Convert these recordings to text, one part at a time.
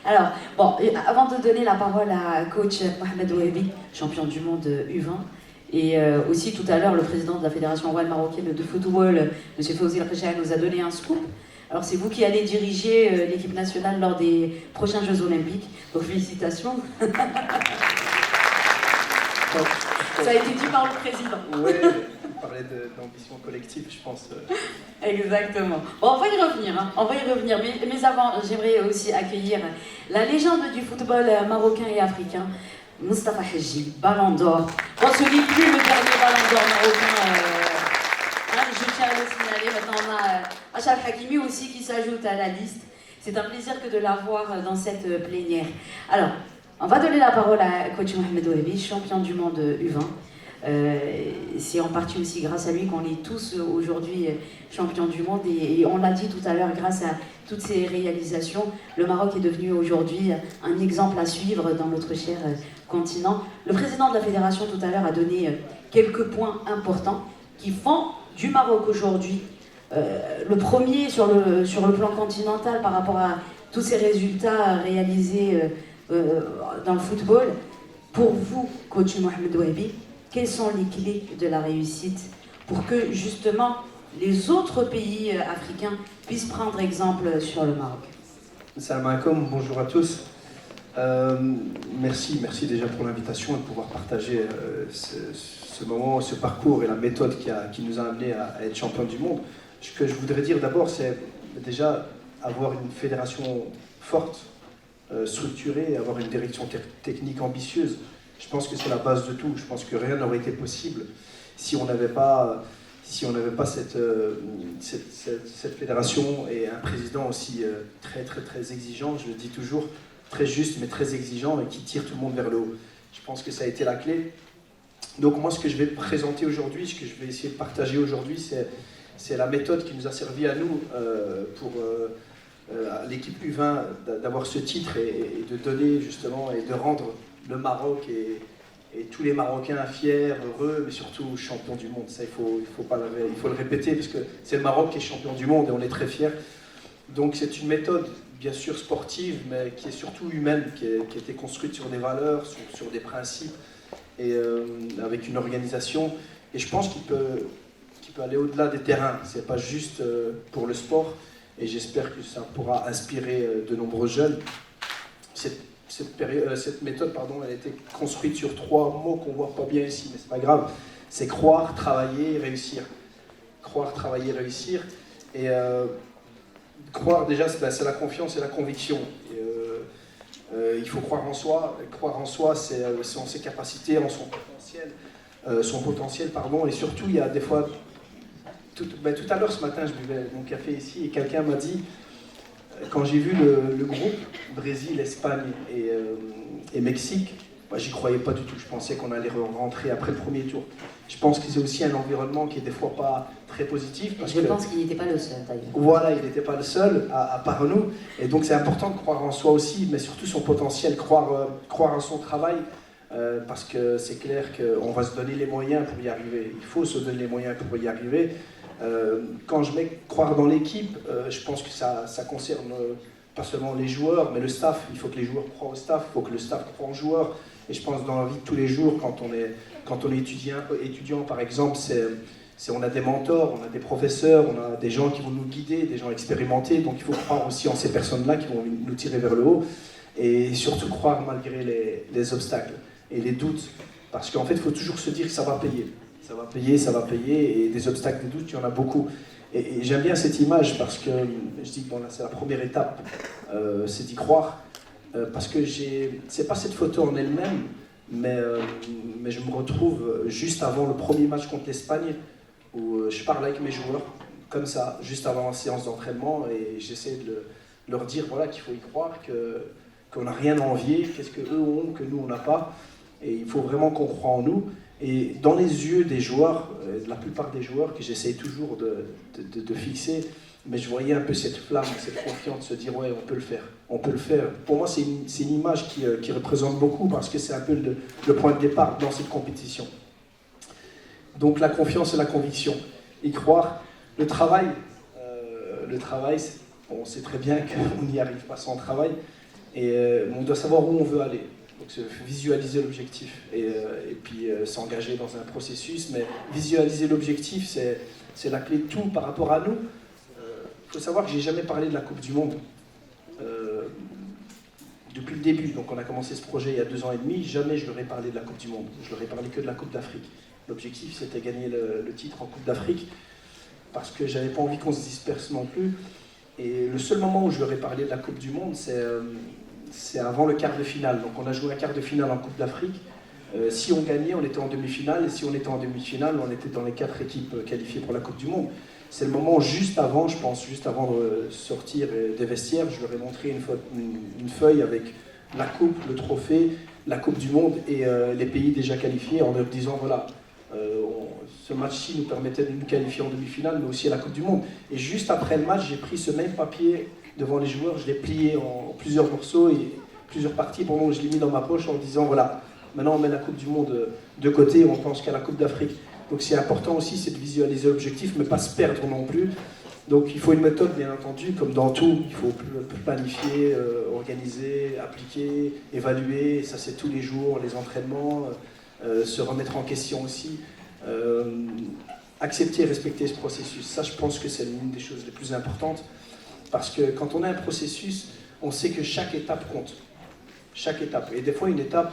Alors, bon, avant de donner la parole à coach Mohamed Ouabi, champion du monde U20, et aussi tout à l'heure, le président de la Fédération royale marocaine de football, M. Fawzi El-Khechani, nous a donné un scoop. Alors, c'est vous qui allez diriger l'équipe nationale lors des prochains Jeux Olympiques. Donc, félicitations. Ça a été dit par le président. Oui, il parlait d'ambition collective, je pense. Exactement. Bon, on va y revenir, hein. On va y revenir. Mais avant, j'aimerais aussi accueillir la légende du football marocain et africain, Moustapha Hadji, Ballon d'Or. Bon, ce n'est plus le dernier Ballon d'Or marocain. Je tiens à le signaler. Maintenant, on a Achraf Hakimi aussi qui s'ajoute à la liste. C'est un plaisir que de l'avoir dans cette plénière. Alors, on va donner la parole à coach Mohamed Ouabi, champion du monde U20. C'est en partie aussi grâce à lui qu'on est tous aujourd'hui champions du monde et on l'a dit tout à l'heure, grâce à toutes ces réalisations, le Maroc est devenu aujourd'hui un exemple à suivre dans notre cher continent. Le président de la fédération tout à l'heure a donné quelques points importants qui font du Maroc aujourd'hui le premier sur le plan continental par rapport à tous ces résultats réalisés dans le football. Pour vous, coach Mohamed Ouabi, quelles sont les clés de la réussite pour que justement les autres pays africains puissent prendre exemple sur le Maroc? Salam alaikum, bonjour à tous. Merci déjà pour l'invitation et de pouvoir partager ce moment, ce parcours et la méthode qui nous a amené à être champion du monde. Ce que je voudrais dire d'abord, c'est déjà avoir une fédération forte, structurée, avoir une direction technique ambitieuse. Je pense que c'est la base de tout. Je pense que rien n'aurait été possible si on n'avait pas, cette fédération et un président aussi très exigeant, je le dis toujours, très juste mais très exigeant et qui tire tout le monde vers le haut. Je pense que ça a été la clé. Donc moi, ce que je vais présenter aujourd'hui, ce que je vais essayer de partager aujourd'hui, c'est la méthode qui nous a servi à nous pour l'équipe U20 d'avoir ce titre et de donner justement et de rendre le Maroc et tous les Marocains fiers, heureux, mais surtout champions du monde. Ça, il faut le répéter parce que c'est le Maroc qui est champion du monde et on est très fiers. Donc c'est une méthode bien sûr sportive, mais qui est surtout humaine, qui a été construite sur des valeurs, sur des principes et avec une organisation. Et je pense qu'il peut aller au-delà des terrains. C'est pas juste pour le sport. Et j'espère que ça pourra inspirer de nombreux jeunes. Cette méthode, elle a été construite sur 3 mots qu'on ne voit pas bien ici, mais c'est pas grave. C'est croire, travailler, réussir. Croire, travailler, réussir. Et croire, déjà, c'est la confiance et la conviction. Et, il faut croire en soi. Et croire en soi, c'est en ses capacités, en son potentiel. Et surtout, il y a des fois... Tout à l'heure, ce matin, je buvais mon café ici et quelqu'un m'a dit, quand j'ai vu le groupe Brésil, Espagne et Mexique, moi, j'y croyais pas du tout. Je pensais qu'on allait rentrer après le premier tour. Je pense que c'est aussi un environnement qui est des fois pas très positif. Je pense qu'il n'était pas le seul d'ailleurs. Voilà, il n'était pas le seul, à part nous. Et donc c'est important de croire en soi aussi, mais surtout son potentiel, croire en son travail. Parce que c'est clair qu'on va se donner les moyens pour y arriver. Il faut se donner les moyens pour y arriver. Quand je mets croire dans l'équipe, je pense que ça concerne pas seulement les joueurs, mais le staff. Il faut que les joueurs croient au staff, il faut que le staff croit aux joueurs. Et je pense dans la vie de tous les jours, quand on est étudiant par exemple, on a des mentors, on a des professeurs, on a des gens qui vont nous guider, des gens expérimentés. Donc il faut croire aussi en ces personnes-là qui vont nous tirer vers le haut. Et surtout croire malgré les obstacles et les doutes. Parce qu'en fait, il faut toujours se dire que ça va payer. Ça va payer, et des obstacles, des doutes, il y en a beaucoup. Et j'aime bien cette image parce que je dis que c'est la première étape, c'est d'y croire. Parce que c'est pas cette photo en elle-même, mais je me retrouve juste avant le premier match contre l'Espagne, où je parle avec mes joueurs, comme ça, juste avant la séance d'entraînement, et j'essaie de leur dire qu'il faut y croire, qu'on n'a rien à envier, qu'est-ce qu'eux ont, que nous on n'a pas. Et il faut vraiment qu'on croit en nous. Et dans les yeux des joueurs, de la plupart des joueurs que j'essaie toujours de fixer, mais je voyais un peu cette flamme, cette confiance, se dire ouais, on peut le faire, on peut le faire. Pour moi, c'est une image qui représente beaucoup parce que c'est un peu le point de départ dans cette compétition. Donc la confiance et la conviction, y croire. Le travail, on sait très bien qu'on n'y arrive pas sans travail. Et on doit savoir où on veut aller. Donc visualiser l'objectif et puis s'engager dans un processus. Mais visualiser l'objectif, c'est la clé de tout par rapport à nous. Il faut savoir que j'ai jamais parlé de la Coupe du Monde depuis le début. Donc on a commencé ce projet il y a 2 ans et demi. Jamais je leur ai parlé de la Coupe du Monde. Je leur ai parlé que de la Coupe d'Afrique. L'objectif, c'était gagner le titre en Coupe d'Afrique parce que j'avais pas envie qu'on se disperse non plus. Et le seul moment où je leur ai parlé de la Coupe du Monde, c'est avant le quart de finale. Donc on a joué un quart de finale en Coupe d'Afrique. Si on gagnait, on était en demi-finale. Et si on était en demi-finale, on était dans les 4 équipes qualifiées pour la Coupe du Monde. C'est le moment juste avant, je pense, juste avant de sortir des vestiaires, je leur ai montré une feuille avec la coupe, le trophée, la Coupe du Monde et les pays déjà qualifiés en leur disant voilà, ce match-ci nous permettait de nous qualifier en demi-finale, mais aussi à la Coupe du Monde. Et juste après le match, j'ai pris ce même papier devant les joueurs, je l'ai plié en plusieurs morceaux et plusieurs parties. Pour moi, je l'ai mis dans ma poche en disant voilà, maintenant on met la Coupe du Monde de côté, on pense qu'à la Coupe d'Afrique. Donc c'est important aussi, c'est de visualiser l'objectif, mais pas se perdre non plus. Donc il faut une méthode, bien entendu, comme dans tout. Il faut planifier, organiser, appliquer, évaluer. Ça c'est tous les jours, les entraînements, se remettre en question aussi. Accepter et respecter ce processus. Ça, je pense que c'est l'une des choses les plus importantes. Parce que quand on a un processus, on sait que chaque étape compte. Chaque étape. Et des fois, une étape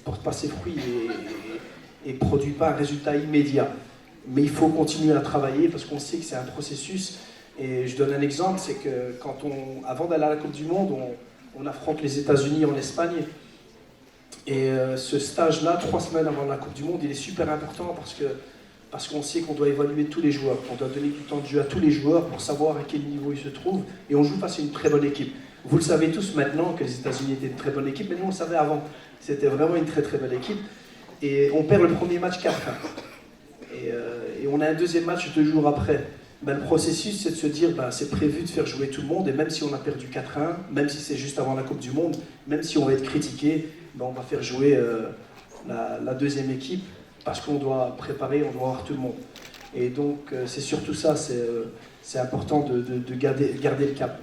porte pas ses fruits et produit pas un résultat immédiat. Mais il faut continuer à travailler parce qu'on sait que c'est un processus. Et je donne un exemple, c'est que avant d'aller à la Coupe du Monde, on affronte les États-Unis en Espagne. Et ce stage-là, 3 semaines avant la Coupe du Monde, il est super important parce qu'on sait qu'on doit évaluer tous les joueurs. On doit donner du temps de jeu à tous les joueurs pour savoir à quel niveau ils se trouvent. Et on joue face à une très bonne équipe. Vous le savez tous maintenant que les États-Unis étaient une très bonne équipe, mais nous on le savait avant. C'était vraiment une très très belle équipe. Et on perd le premier match 4-1. Et on a un deuxième match 2 jours après. Le processus, c'est de se dire, c'est prévu de faire jouer tout le monde, et même si on a perdu 4-1, même si c'est juste avant la Coupe du Monde, même si on va être critiqué, on va faire jouer la deuxième équipe, parce qu'on doit préparer, on doit avoir tout le monde. Et donc, c'est surtout ça, c'est important de garder le cap.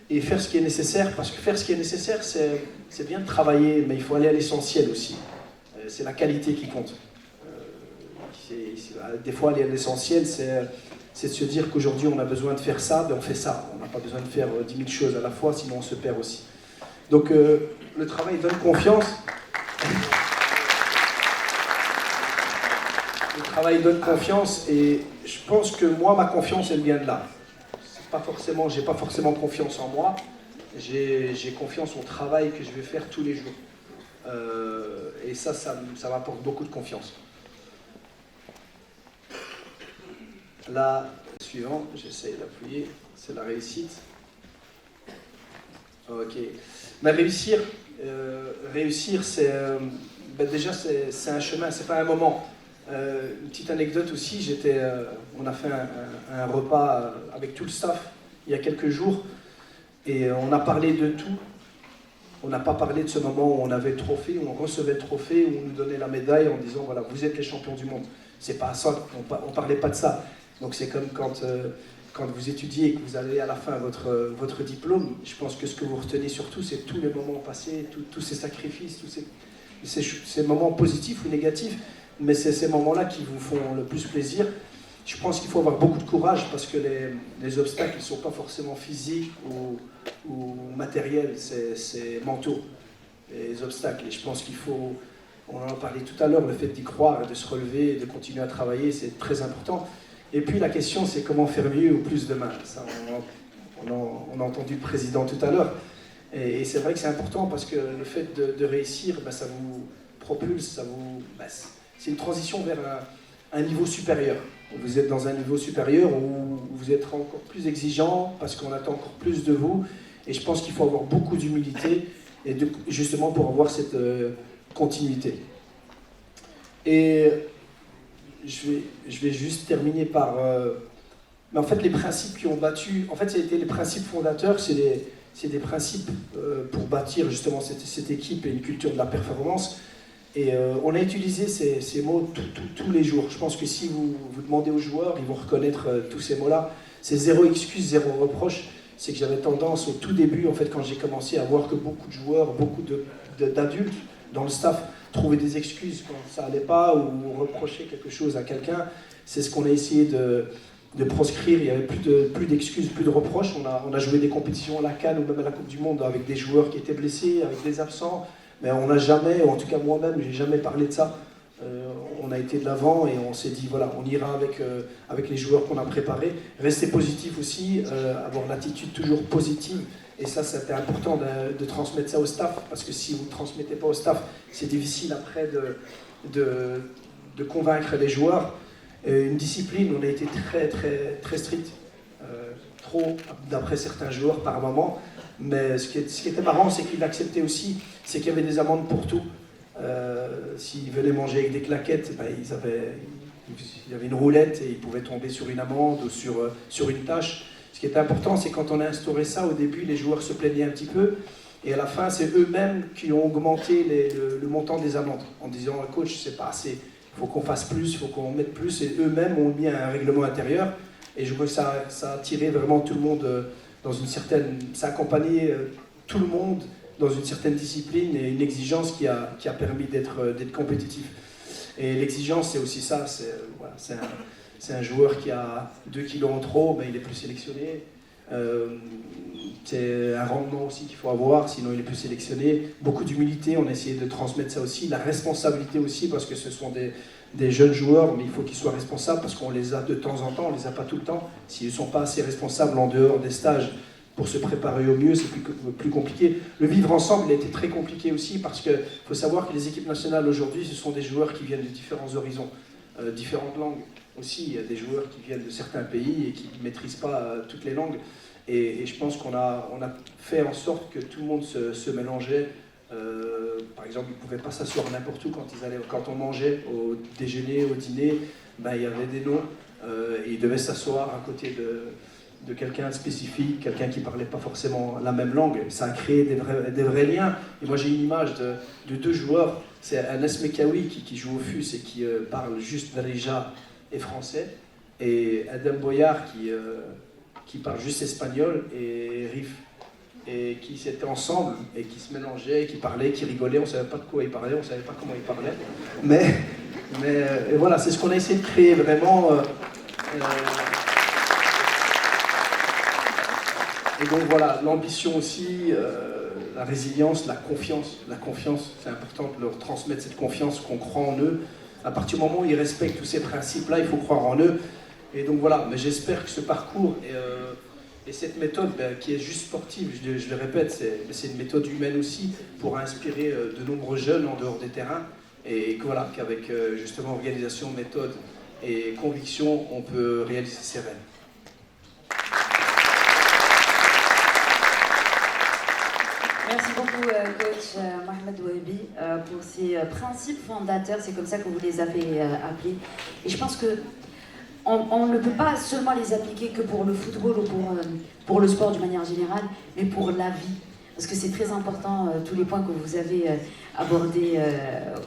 Et faire ce qui est nécessaire, parce que faire ce qui est nécessaire, c'est bien de travailler, mais il faut aller à l'essentiel aussi. C'est la qualité qui compte. Des fois, aller à l'essentiel, c'est de se dire qu'aujourd'hui, on a besoin de faire ça, on fait ça. On n'a pas besoin de faire 10 000 choses à la fois, sinon on se perd aussi. Donc, le travail donne confiance. Le travail donne confiance, et je pense que moi, ma confiance, elle vient de là. J'ai pas forcément confiance en moi, j'ai confiance au travail que je vais faire tous les jours. Et ça m'apporte beaucoup de confiance. Là, suivant, j'essaye d'appuyer, c'est la réussite. Ok. Mais réussir, c'est déjà c'est un chemin, c'est pas un moment. Une petite anecdote aussi, on a fait un repas avec tout le staff il y a quelques jours et on a parlé de tout. On n'a pas parlé de ce moment où on avait le trophée, où on recevait le trophée, où on nous donnait la médaille en disant voilà, vous êtes les champions du monde. C'est pas ça, on parlait pas de ça. Donc c'est comme quand vous étudiez et que vous avez à la fin votre diplôme, je pense que ce que vous retenez surtout, c'est tous les moments passés, tous ces sacrifices, tous ces moments positifs ou négatifs, mais c'est ces moments-là qui vous font le plus plaisir. Je pense qu'il faut avoir beaucoup de courage parce que les obstacles ne sont pas forcément physiques ou matériels, c'est mentaux, les obstacles. Et je pense on en a parlé tout à l'heure, le fait d'y croire, de se relever, de continuer à travailler, c'est très important. Et puis la question, c'est comment faire mieux ou plus demain. Ça, on a entendu le président tout à l'heure. Et c'est vrai que c'est important parce que le fait de réussir, ça vous propulse, c'est une transition vers un niveau supérieur. Vous êtes dans un niveau supérieur où vous êtes encore plus exigeant parce qu'on attend encore plus de vous. Et je pense qu'il faut avoir beaucoup d'humilité et justement pour avoir cette continuité. Et je vais juste terminer par... mais en fait, les principes qui ont battu... En fait, ça a été les principes fondateurs, c'est des principes pour bâtir justement cette équipe et une culture de la performance. Et on a utilisé ces mots tous les jours. Je pense que si vous demandez aux joueurs, ils vont reconnaître tous ces mots-là. C'est 0 excuse, 0 reproche. c'est que j'avais tendance au tout début, en fait, quand j'ai commencé à voir que beaucoup de joueurs, beaucoup d'adultes dans le staff trouvaient des excuses quand ça allait pas ou reprochaient quelque chose à quelqu'un. C'est ce qu'on a essayé de proscrire. Il n'y avait plus d'excuses, plus de reproches. On a joué des compétitions à la CAN ou même à la Coupe du Monde avec des joueurs qui étaient blessés, avec des absents. Mais on n'a jamais, ou en tout cas moi-même, j'ai jamais parlé de ça. On a été de l'avant et on s'est dit, voilà, on ira avec les joueurs qu'on a préparés. Rester positif aussi, avoir l'attitude toujours positive. Et ça, c'était important de transmettre ça au staff, parce que si vous ne transmettez pas au staff, c'est difficile après de convaincre les joueurs. Une discipline, on a été très strict, trop d'après certains joueurs par moment. Mais ce qui était marrant, c'est qu'ils l'acceptaient aussi, c'est qu'il y avait des amendes pour tout. S'ils venaient manger avec des claquettes, ben, il y avait une roulette et ils pouvaient tomber sur une amende ou sur une tâche. Ce qui était important, c'est quand on a instauré ça, au début, les joueurs se plaignaient un petit peu. Et à la fin, c'est eux-mêmes qui ont augmenté le montant des amendes, en disant « Coach, c'est pas assez, il faut qu'on fasse plus, il faut qu'on mette plus ». Et eux-mêmes ont mis un règlement intérieur. Et je crois que ça a tiré vraiment tout le monde dans une certaine... Ça a accompagné tout le monde dans une certaine discipline et une exigence qui a permis d'être compétitif. Et l'exigence, c'est aussi ça, c'est un joueur qui a 2 kilos en trop, ben, il est plus sélectionné. C'est un rendement aussi qu'il faut avoir, sinon il est plus sélectionné. Beaucoup d'humilité, on a essayé de transmettre ça aussi. La responsabilité aussi, parce que ce sont des jeunes joueurs, mais il faut qu'ils soient responsables, parce qu'on les a de temps en temps, on les a pas tout le temps. S'ils ne sont pas assez responsables en dehors des stages, pour se préparer au mieux, c'est plus compliqué. Le vivre ensemble, il a été très compliqué aussi, parce qu'il faut savoir que les équipes nationales aujourd'hui, ce sont des joueurs qui viennent de différents horizons, différentes langues. Aussi, il y a des joueurs qui viennent de certains pays et qui ne maîtrisent pas toutes les langues. Et je pense qu'on a fait en sorte que tout le monde se mélangeait. Par exemple, ils ne pouvaient pas s'asseoir n'importe où quand on mangeait, au déjeuner, au dîner, ben, il y avait des noms. Et ils devaient s'asseoir à côté de quelqu'un de spécifique, quelqu'un qui ne parlait pas forcément la même langue. Ça a créé des vrais liens. Et moi, j'ai une image de 2 joueurs. C'est Anas Mekawi qui joue au FUS et qui parle juste darija et français. Et Adam Boyard qui parle juste espagnol et Rif. Et qui étaient ensemble et qui se mélangeaient, qui parlaient, qui rigolaient. On ne savait pas de quoi ils parlaient, on ne savait pas comment ils parlaient. Mais et voilà, c'est ce qu'on a essayé de créer vraiment. Et donc voilà, l'ambition aussi, la résilience, la confiance. La confiance, c'est important de leur transmettre cette confiance, qu'on croit en eux. À partir du moment où ils respectent tous ces principes-là, il faut croire en eux. Et donc voilà, mais j'espère que ce parcours et cette méthode qui est juste sportive, je le répète, c'est une méthode humaine aussi pour inspirer de nombreux jeunes en dehors des terrains. Et que voilà, qu'avec justement organisation, méthode et conviction, on peut réaliser ses rêves. Merci beaucoup, coach Mohamed Wahabi, pour ces principes fondateurs. C'est comme ça que vous les avez appelés. Et je pense que on ne peut pas seulement les appliquer que pour le football ou pour le sport d'une manière générale, mais pour la vie. Parce que c'est très important, tous les points que vous avez abordés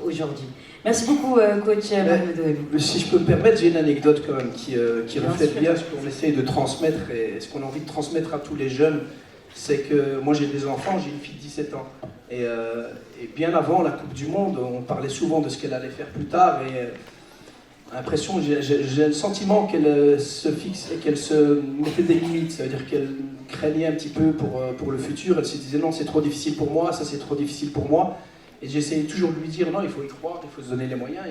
aujourd'hui. Merci beaucoup, coach Mohamed Wahabi. Si je peux me permettre, j'ai une anecdote quand même qui reflète bien ce qu'on essaye de transmettre et ce qu'on a envie de transmettre à tous les jeunes. C'est que moi j'ai des enfants, j'ai une fille de 17 ans. Et bien avant la Coupe du Monde, on parlait souvent de ce qu'elle allait faire plus tard. Et l'impression, j'ai le sentiment qu'elle se fixe et qu'elle se mettait des limites. Ça veut dire qu'elle craignait un petit peu pour le futur. Elle se disait non, c'est trop difficile pour moi, ça c'est trop difficile pour moi. Et j'essayais toujours de lui dire non, il faut y croire, il faut se donner les moyens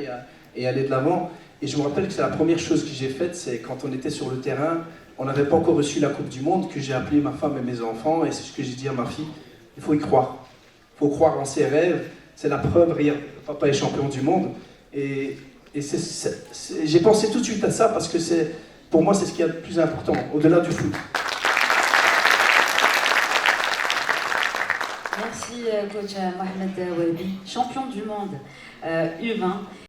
et aller de l'avant. Et je me rappelle que c'est la première chose que j'ai faite, c'est quand on était sur le terrain, on n'avait pas encore reçu la Coupe du Monde, que j'ai appelé ma femme et mes enfants, et c'est ce que j'ai dit à ma fille, il faut y croire. Il faut croire en ses rêves, c'est la preuve, regarde, papa est champion du monde. Et j'ai pensé tout de suite à ça, parce que pour moi c'est ce qui est le plus important, au-delà du foot. Merci coach Mohamed Wahabi, champion du monde U20.